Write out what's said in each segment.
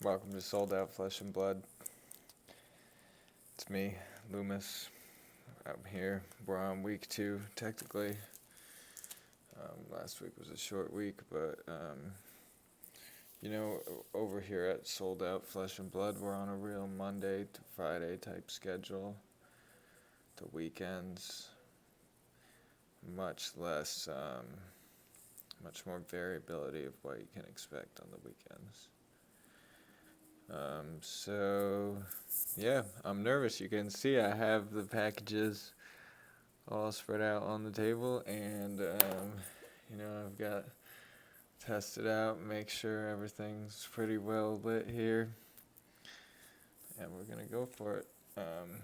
Welcome to Sold Out Flesh and Blood. It's me, Loomis. I'm here. We're on week 2, technically. Last week was a short week, but, over here at Sold Out Flesh and Blood, we're on a real Monday to Friday type schedule. The weekends, much less, much more variability of what you can expect on the weekends. I'm nervous. You can see I have the packages all spread out on the table, and, I've got tested out, make sure everything's pretty well lit here, and we're going to go for it. I'm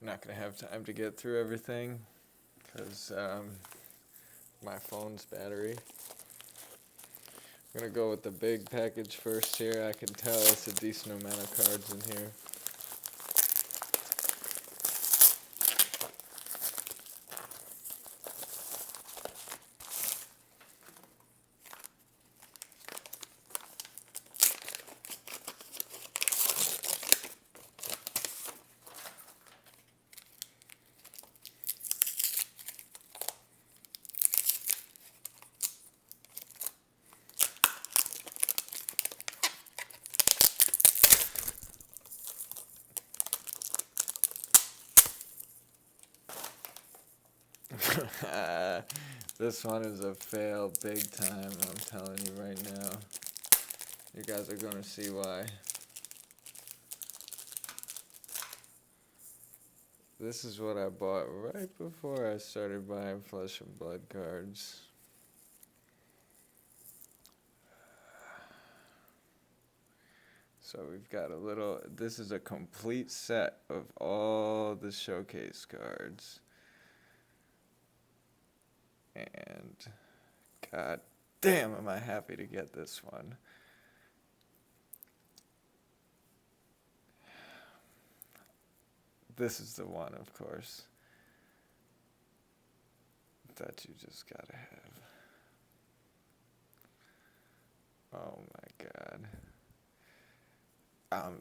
not going to have time to get through everything, because my phone's battery. I'm going to go with the big package first here. I can tell it's a decent amount of cards in here. This one is a fail big time, I'm telling you right now. You guys are going to see why. This is what I bought right before I started buying Flesh and Blood cards. So we've got this is a complete set of all the showcase cards. And god damn, am I happy to get this one. This is the one, of course, that you just gotta have. Oh my god.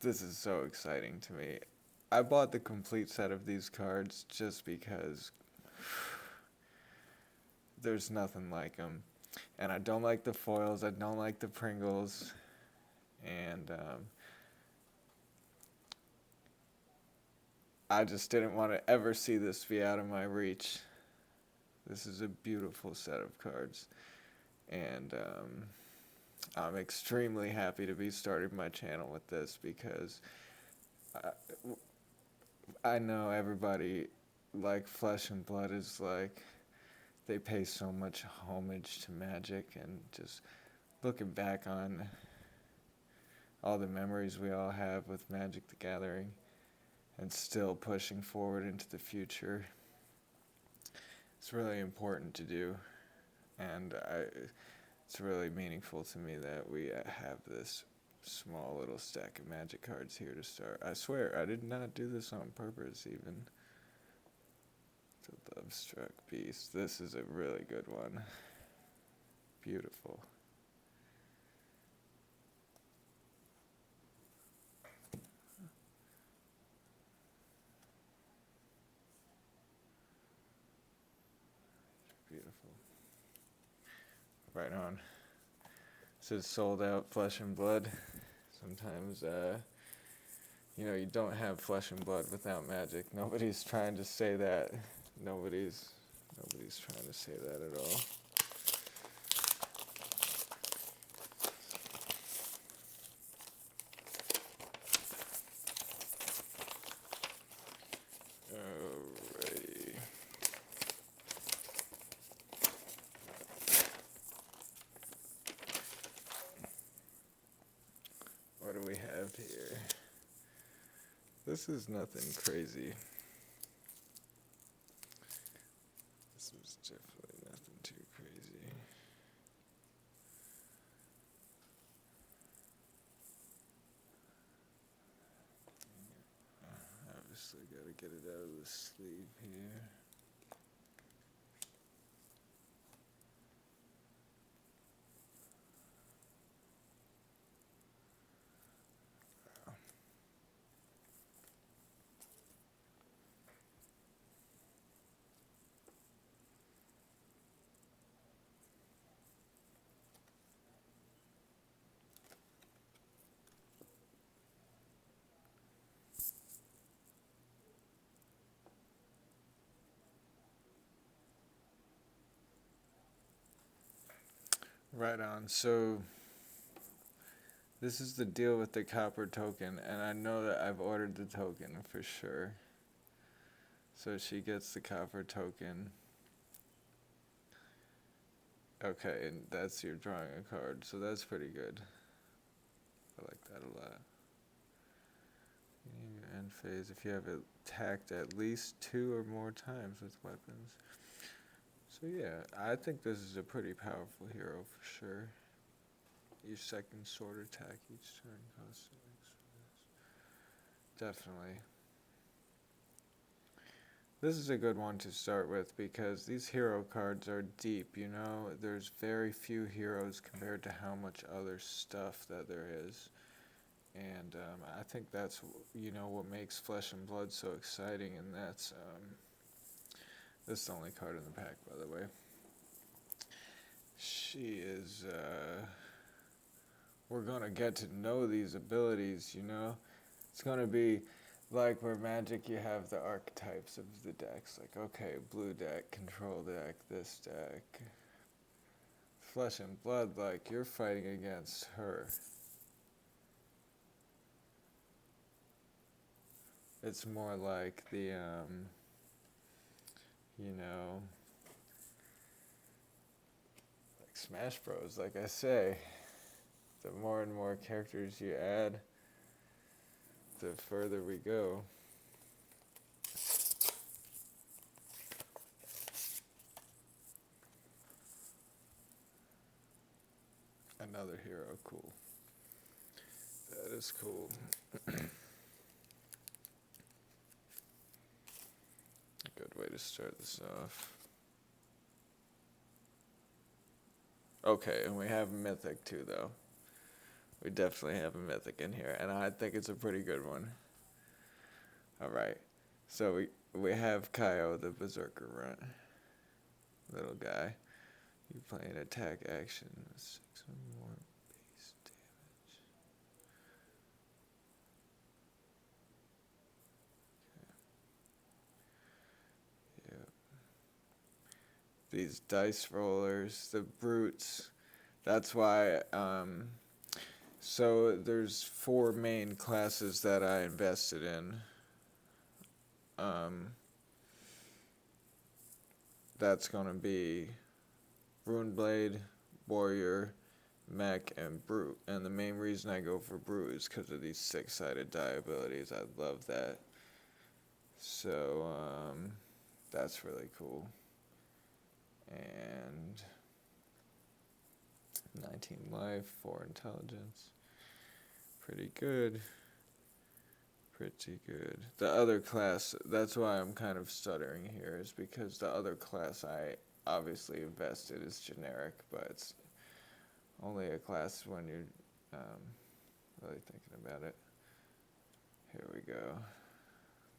This is so exciting to me. I bought the complete set of these cards just because there's nothing like them. And I don't like the foils, I don't like the Pringles, and I just didn't want to ever see this be out of my reach. This is a beautiful set of cards, and I'm extremely happy to be starting my channel with this because I know everybody, like Flesh and Blood, is like, they pay so much homage to Magic, and just looking back on all the memories we all have with Magic the Gathering, and still pushing forward into the future. It's really important to do, and it's really meaningful to me that we have this small little stack of Magic cards here to start. I swear, I did not do this on purpose even. The Lovestruck Beast. This is a really good one. Beautiful. Beautiful. Right on. This is Sold Out Flesh and Blood. Sometimes, you don't have Flesh and Blood without Magic. Nobody's trying to say that. Nobody's trying to say that at all. Alrighty. What do we have here? This is nothing crazy. This is definitely nothing too crazy. Obviously gotta get it out of the sleeve here. Right on. So this is the deal with the copper token, and I know that I've ordered the token for sure. So she gets the copper token. Okay, and that's your drawing a card, so that's pretty good. I like that a lot. In your end phase, if you have attacked at least 2 or more times with weapons. So yeah, I think this is a pretty powerful hero for sure. Each second sword attack each turn costs 6. Definitely. This is a good one to start with because these hero cards are deep, you know? There's very few heroes compared to how much other stuff that there is. And I think that's, what makes Flesh and Blood so exciting, and this is the only card in the pack, by the way. She is, we're gonna get to know these abilities, you know? It's gonna be like where Magic you have the archetypes of the decks, like, okay, blue deck, control deck, this deck. Flesh and Blood, like, you're fighting against her. It's more like the, you know, like Smash Bros, like I say. The more and more characters you add, the further we go. Another hero, cool. That is cool. A good way to start this off. Okay, and we have Mythic too, though. We definitely have a Mythic in here, and I think it's a pretty good one. Alright, so we have Kaio, the Berserker Runt. Little guy. You play an attack action with 6 or more base damage. Okay. Yep. These dice rollers, the brutes. That's why, so there's 4 main classes that I invested in. That's gonna be Runeblade, Warrior, Mech, and Brute. And the main reason I go for Brute is because of these 6-sided die abilities. I love that. So, that's really cool. And 19 life, 4 intelligence. Pretty good. Pretty good. The other class, that's why I'm kind of stuttering here, is because the other class I obviously invested is generic, but it's only a class when you're really thinking about it. Here we go.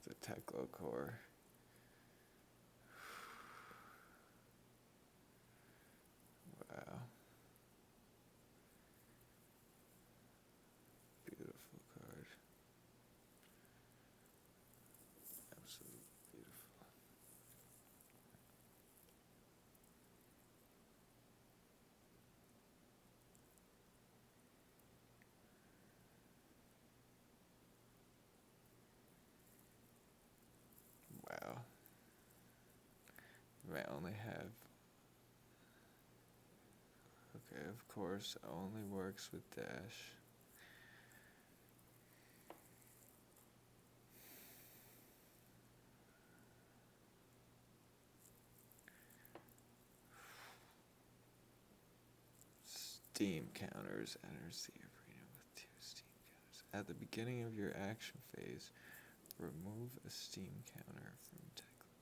The Teklo core. Wow. Beautiful card. Absolutely beautiful. Wow. You might only have. Okay, of course, only works with dash. Steam counters enters the arena with 2 steam counters. At the beginning of your action phase, remove a steam counter from Teklo core.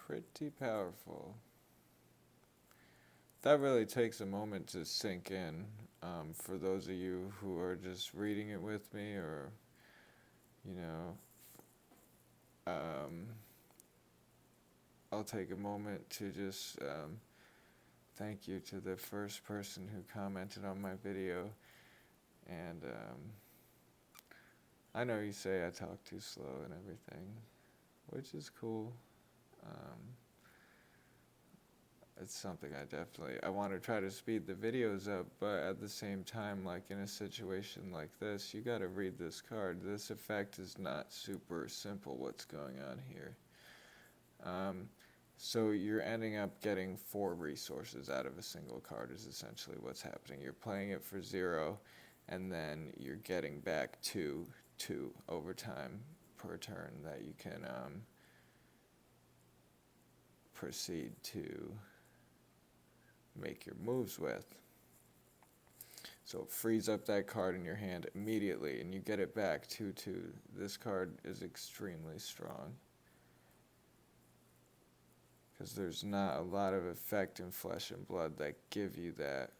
Pretty powerful. That really takes a moment to sink in. For those of you who are just reading it with me, or, you know, um, I'll take a moment to just thank you to the first person who commented on my video. And I know you say I talk too slow and everything, which is cool. Um, it's something I want to try to speed the videos up, but at the same time, like in a situation like this, you got to read this card. This effect is not super simple what's going on here. So you're ending up getting 4 resources out of a single card is essentially what's happening. You're playing it for 0, and then you're getting back 2 over time per turn that you can proceed to make your moves with. So it frees up that card in your hand immediately, and you get it back 2/2. This card is extremely strong, because there's not a lot of effect in Flesh and Blood that give you that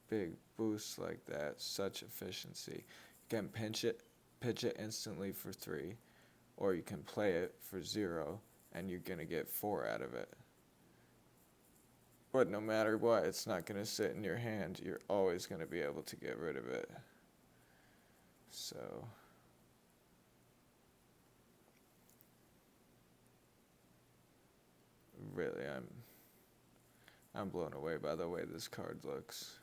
big boost like that, such efficiency. You can pitch it instantly for 3, or you can play it for 0, and you're going to get 4 out of it. But no matter what, it's not going to sit in your hand. You're always going to be able to get rid of it. So really, I'm blown away by the way this card looks.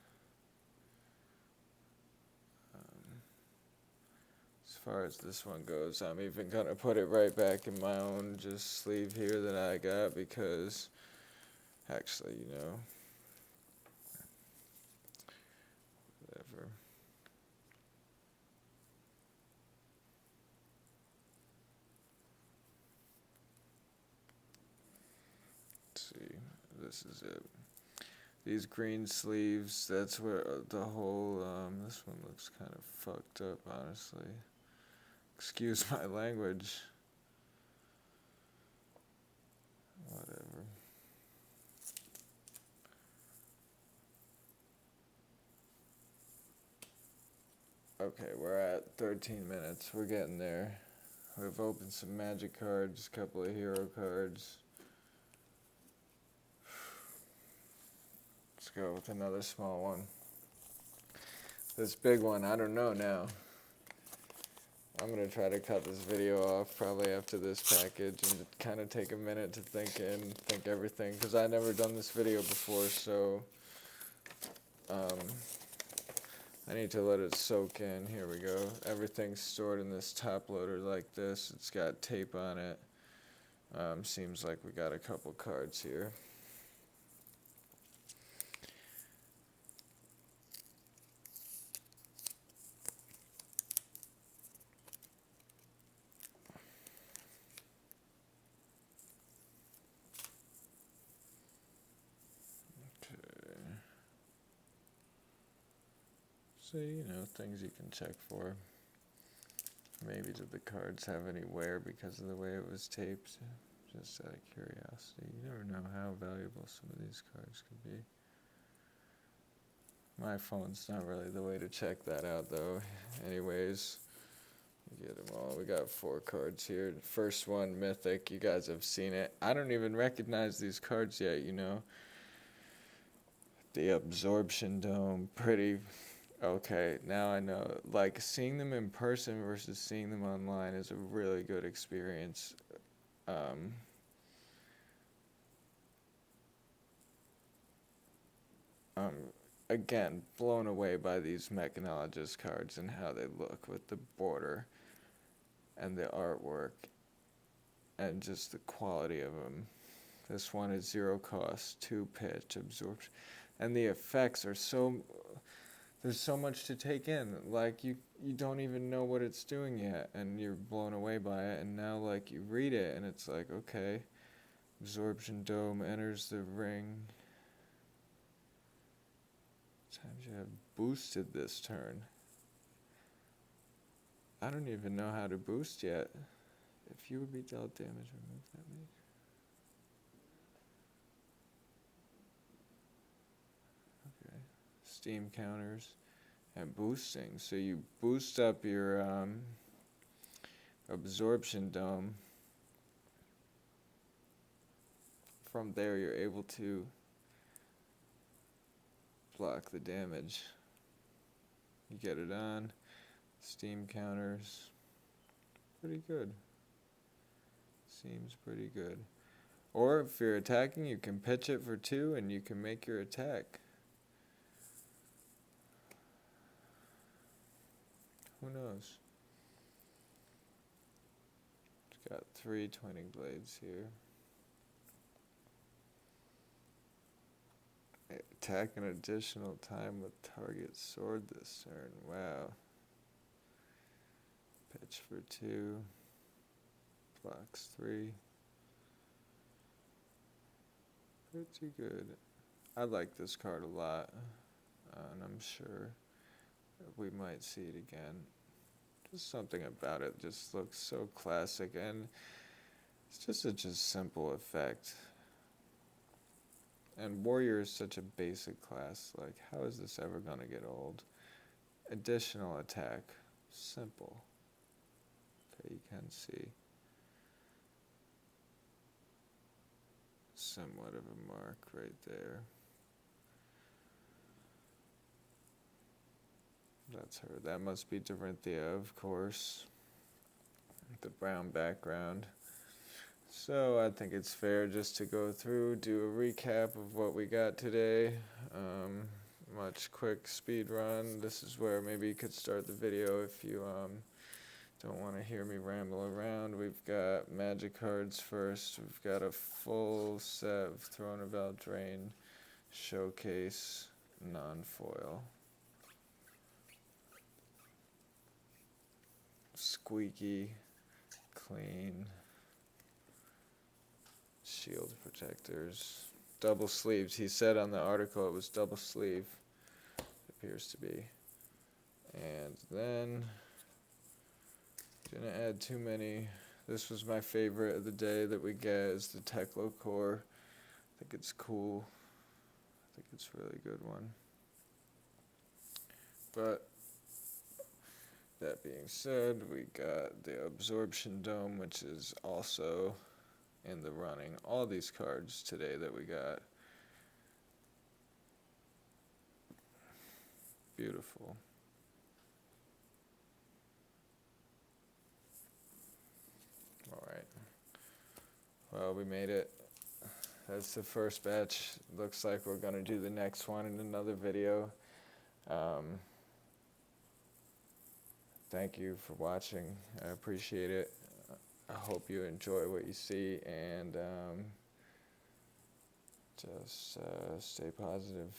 As far as this one goes, I'm even going to put it right back in my own just sleeve here that I got, because actually, whatever. Let's see, this is it. These green sleeves, that's where the whole, this one looks kind of fucked up, honestly. Excuse my language. Whatever. Okay, we're at 13 minutes. We're getting there. We've opened some magic cards, a couple of hero cards. Let's go with another small one. This big one, I don't know now. I'm going to try to cut this video off probably after this package and kind of take a minute to think everything, because I've never done this video before, so I need to let it soak in. Here we go. Everything's stored in this top loader like this. It's got tape on it. Seems like we got a couple cards here. So, things you can check for. Maybe did the cards have any wear because of the way it was taped? Just out of curiosity. You never know how valuable some of these cards could be. My phone's not really the way to check that out, though. Anyways, we get them all. We got 4 cards here. The first one, Mythic. You guys have seen it. I don't even recognize these cards yet, The Absorption Dome, pretty... Okay, now I know. Like, seeing them in person versus seeing them online is a really good experience. Again, blown away by these Mechanologist cards and how they look with the border and the artwork and just the quality of them. This one is 0 cost, 2 pitch, absorption, and the effects are so... There's so much to take in. Like, you don't even know what it's doing yet, and you're blown away by it, and now, like, you read it, and it's like, okay, Absorption Dome enters the ring. Times you have boosted this turn. I don't even know how to boost yet. If you would be dealt damage, remove that make. Okay. Steam counters and boosting. So you boost up your absorption dome. From there, you're able to block the damage. You get it on. Steam counters. Pretty good. Seems pretty good. Or if you're attacking, you can pitch it for 2 and you can make your attack. Who knows? It's got 3 20 blades here. Attack an additional time with target sword this turn. Wow. Pitch for 2. Blocks 3. Pretty good. I like this card a lot. And I'm sure we might see it again. Just something about it just looks so classic, and it's just such a simple effect. And Warrior is such a basic class. Like, how is this ever going to get old? Additional attack. Simple. Okay, you can see somewhat of a mark right there. That's her. That must be Dorinthia, of course. The brown background. So I think it's fair just to go through, do a recap of what we got today. Much quick speed run. This is where maybe you could start the video if you don't want to hear me ramble around. We've got magic cards first. We've got a full set of Throne of Eldraine, Showcase, non-foil. Squeaky, clean, shield protectors, double sleeves. He said on the article it was double sleeve. It appears to be. And then, didn't add too many. This was my favorite of the day that we get, is the Teklo Core. I think it's cool. I think it's a really good one. But that being said, we got the Absorption Dome, which is also in the running. All these cards today that we got. Beautiful. Alright. Well, we made it. That's the first batch. Looks like we're going to do the next one in another video. Thank you for watching. I appreciate it. I hope you enjoy what you see, and just stay positive.